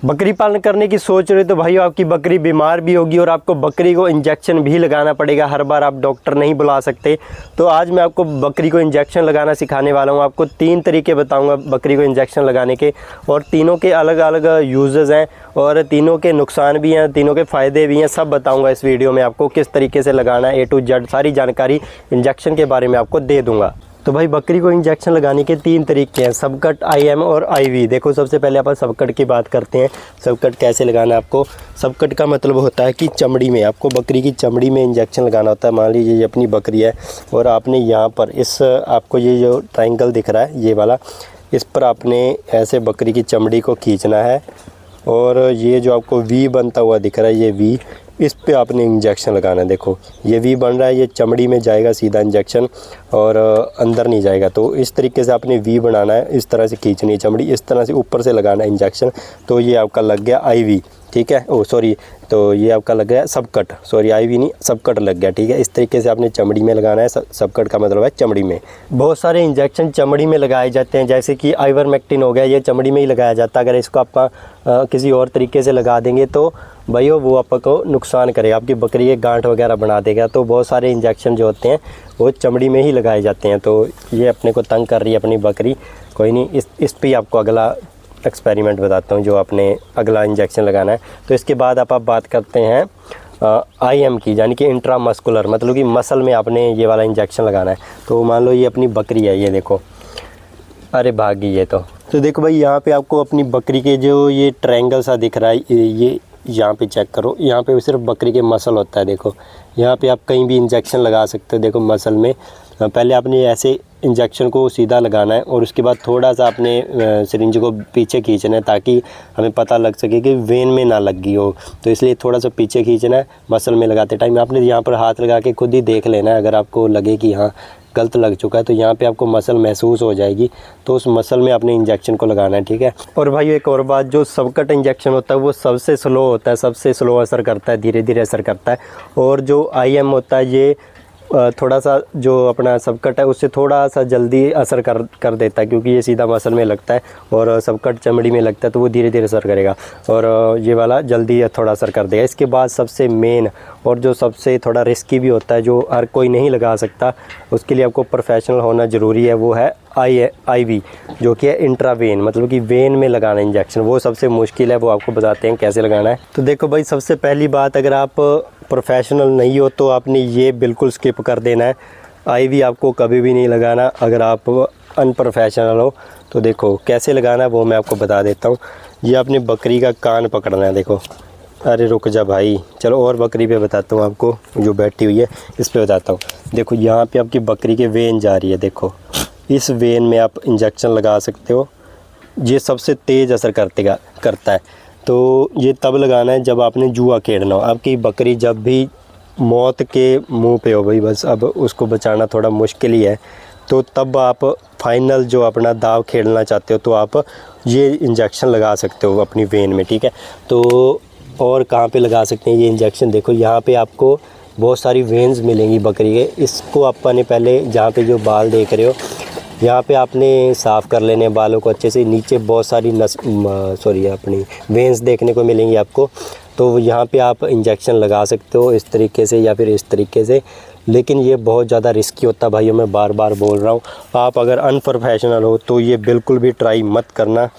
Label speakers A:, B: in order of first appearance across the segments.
A: बकरी पालन करने की सोच रहे हो तो भाइयों आपकी बकरी बीमार भी होगी और आपको बकरी को इंजेक्शन भी लगाना पड़ेगा, हर बार आप डॉक्टर नहीं बुला सकते। तो आज मैं आपको बकरी को इंजेक्शन लगाना सिखाने वाला हूं। आपको 3 तरीके बताऊंगा बकरी को इंजेक्शन लगाने के, और तीनों के अलग अलग यूजेस हैं और तीनों के नुकसान भी हैं, तीनों के फ़ायदे भी हैं। सब बताऊँगा इस वीडियो में आपको किस तरीके से लगाना है, A to Z सारी जानकारी इंजेक्शन के बारे में आपको दे दूँगा। तो भाई बकरी को इंजेक्शन लगाने के 3 तरीके हैं, सबकट, IM और IV। देखो सबसे पहले आप सबकट की बात करते हैं। सबकट कैसे लगाना है आपको। सबकट का मतलब होता है कि चमड़ी में, आपको बकरी की चमड़ी में इंजेक्शन लगाना होता है। मान लीजिए ये अपनी बकरी है और आपने यहाँ पर इस, आपको ये जो ट्रायंगल दिख रहा है ये वाला, इस पर आपने ऐसे बकरी की चमड़ी को खींचना है और ये जो आपको V बनता हुआ दिख रहा है, ये V, इस पे आपने इंजेक्शन लगाना है। देखो ये V बन रहा है, ये चमड़ी में जाएगा सीधा इंजेक्शन और अंदर नहीं जाएगा। तो इस तरीके से आपने V बनाना है, इस तरह से खींचनी है चमड़ी, इस तरह से ऊपर से लगाना है इंजेक्शन। तो ये आपका लग गया IV, ठीक है। ओ सॉरी, तो ये आपका लग गया सबकट, सॉरी IV नहीं, सबकट लग गया, ठीक है। इस तरीके से आपने चमड़ी में लगाना है। सबकट का मतलब है चमड़ी में। बहुत सारे इंजेक्शन चमड़ी में लगाए जाते हैं, जैसे कि आइवरमेक्टिन हो गया, ये चमड़ी में ही लगाया जाता है। अगर इसको आप किसी और तरीके से लगा देंगे तो भाइयों वो आपको नुकसान करेगा, आपकी बकरी के गांठ वगैरह बना देगा। तो बहुत सारे इंजेक्शन जो होते हैं वो चमड़ी में ही लगाए जाते हैं। तो ये अपने को तंग कर रही है अपनी बकरी, कोई नहीं, इस पर आपको अगला एक्सपेरिमेंट बताता हूँ जो आपने अगला इंजेक्शन लगाना है। तो इसके बाद आप बात करते हैं IM की, यानी कि इंट्रामस्कुलर, मतलब कि मसल में आपने ये वाला इंजेक्शन लगाना है। तो मान लो ये अपनी बकरी है, ये देखो, अरे भागी ये तो देखो भाई यहाँ पे आपको अपनी बकरी के जो ये ट्रायंगल सा दिख रहा है, ये यहाँ पे चेक करो, यहाँ पे सिर्फ बकरी के मसल होता है। देखो यहाँ पे आप कहीं भी इंजेक्शन लगा सकते हो। देखो मसल में पहले आपने ऐसे इंजेक्शन को सीधा लगाना है और उसके बाद थोड़ा सा आपने सिरिंज को पीछे खींचना है ताकि हमें पता लग सके कि वेन में ना लग गई हो। तो इसलिए थोड़ा सा पीछे खींचना है। मसल में लगाते टाइम आपने यहाँ पर हाथ लगा के खुद ही देख लेना है। अगर आपको लगे कि हाँ गलत लग चुका है तो यहाँ पे आपको मसल महसूस हो जाएगी, तो उस मसल में अपने इंजेक्शन को लगाना है, ठीक है। और भाई एक और बात, जो सबकट इंजेक्शन होता है वो सबसे स्लो होता है, सबसे स्लो असर करता है, धीरे धीरे असर करता है। और जो IM होता है ये थोड़ा सा, जो अपना सबकट है उससे थोड़ा सा जल्दी असर कर देता है, क्योंकि ये सीधा मसल में लगता है और सबकट चमड़ी में लगता है, तो वो धीरे धीरे असर करेगा और ये वाला जल्दी थोड़ा असर कर देगा। इसके बाद सबसे मेन और जो सबसे थोड़ा रिस्की भी होता है, जो हर कोई नहीं लगा सकता, उसके लिए आपको प्रोफेशनल होना ज़रूरी है, वो है IV, जो कि है इंट्रावेन, मतलब कि वेन में लगाना इंजेक्शन। वो सबसे मुश्किल है, वो आपको बताते हैं कैसे लगाना है। तो देखो भाई सबसे पहली बात, अगर आप प्रोफेशनल नहीं हो तो आपने ये बिल्कुल स्किप कर देना है। IV आपको कभी भी नहीं लगाना अगर आप अनप्रोफेशनल हो। तो देखो कैसे लगाना है वो मैं आपको बता देता हूँ। ये अपने बकरी का कान पकड़ना है। देखो, अरे रुक जा भाई, चलो और बकरी पे बताता हूँ आपको, जो बैठी हुई है इस पे बताता हूँ। देखो यहाँ पे आपकी बकरी के वेन जा रही है, देखो इस वेन में आप इंजेक्शन लगा सकते हो। ये सबसे तेज़ असर करता है। तो ये तब लगाना है जब आपने जुआ खेलना हो। आपकी बकरी जब भी मौत के मुंह पे हो, भाई बस अब उसको बचाना थोड़ा मुश्किल ही है, तो तब आप फाइनल जो अपना दाव खेलना चाहते हो तो आप ये इंजेक्शन लगा सकते हो अपनी वेन में, ठीक है। तो और कहाँ पे लगा सकते हैं ये इंजेक्शन, देखो यहाँ पे आपको बहुत सारी वेन्स मिलेंगी बकरी के। इसको आपने पहले जहाँ पे जो बाल देख रहे हो यहाँ पे आपने साफ़ कर लेने बालों को अच्छे से। नीचे बहुत सारी अपनी वेन्स देखने को मिलेंगी आपको, तो यहाँ पे आप इंजेक्शन लगा सकते हो इस तरीके से या फिर इस तरीके से। लेकिन ये बहुत ज़्यादा रिस्की होता है भाइयों, मैं बार बार बोल रहा हूँ। आप अगर अनप्रोफेशनल हो तो ये बिल्कुल भी ट्राई मत करना।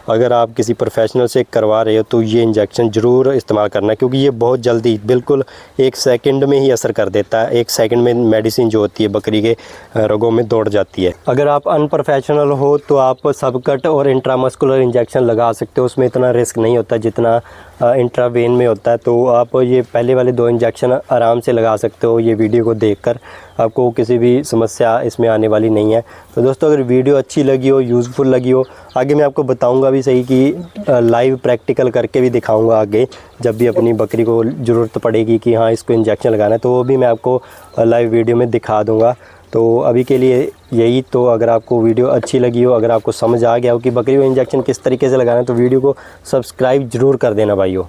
A: अगर आप किसी प्रोफेशनल से करवा रहे हो तो ये इंजेक्शन ज़रूर इस्तेमाल करना, क्योंकि ये बहुत जल्दी, बिल्कुल 1 सेकंड में ही असर कर देता है। 1 सेकंड में मेडिसिन जो होती है बकरी के रगों में दौड़ जाती है। अगर आप अनप्रोफेशनल हो तो आप सबकट और इंट्रामस्कुलर इंजेक्शन लगा सकते हो, उसमें इतना रिस्क नहीं होता जितना इंट्रावेन में होता है। तो आप ये पहले वाले 2 इंजेक्शन आराम से लगा सकते हो, ये वीडियो को देखकर। आपको किसी भी समस्या इसमें आने वाली नहीं है। तो दोस्तों अगर वीडियो अच्छी लगी हो, यूज़फुल लगी हो, आगे मैं आपको बताऊंगा भी सही कि लाइव प्रैक्टिकल करके भी दिखाऊंगा आगे, जब भी अपनी बकरी को ज़रूरत पड़ेगी कि हाँ इसको इंजेक्शन लगाना है, तो वो भी मैं आपको लाइव वीडियो में दिखा दूँगा। तो अभी के लिए यही। तो अगर आपको वीडियो अच्छी लगी हो, अगर आपको समझ आ गया हो कि बकरी को इंजेक्शन किस तरीके से लगाना है, तो वीडियो को सब्सक्राइब ज़रूर कर देना भाइयों।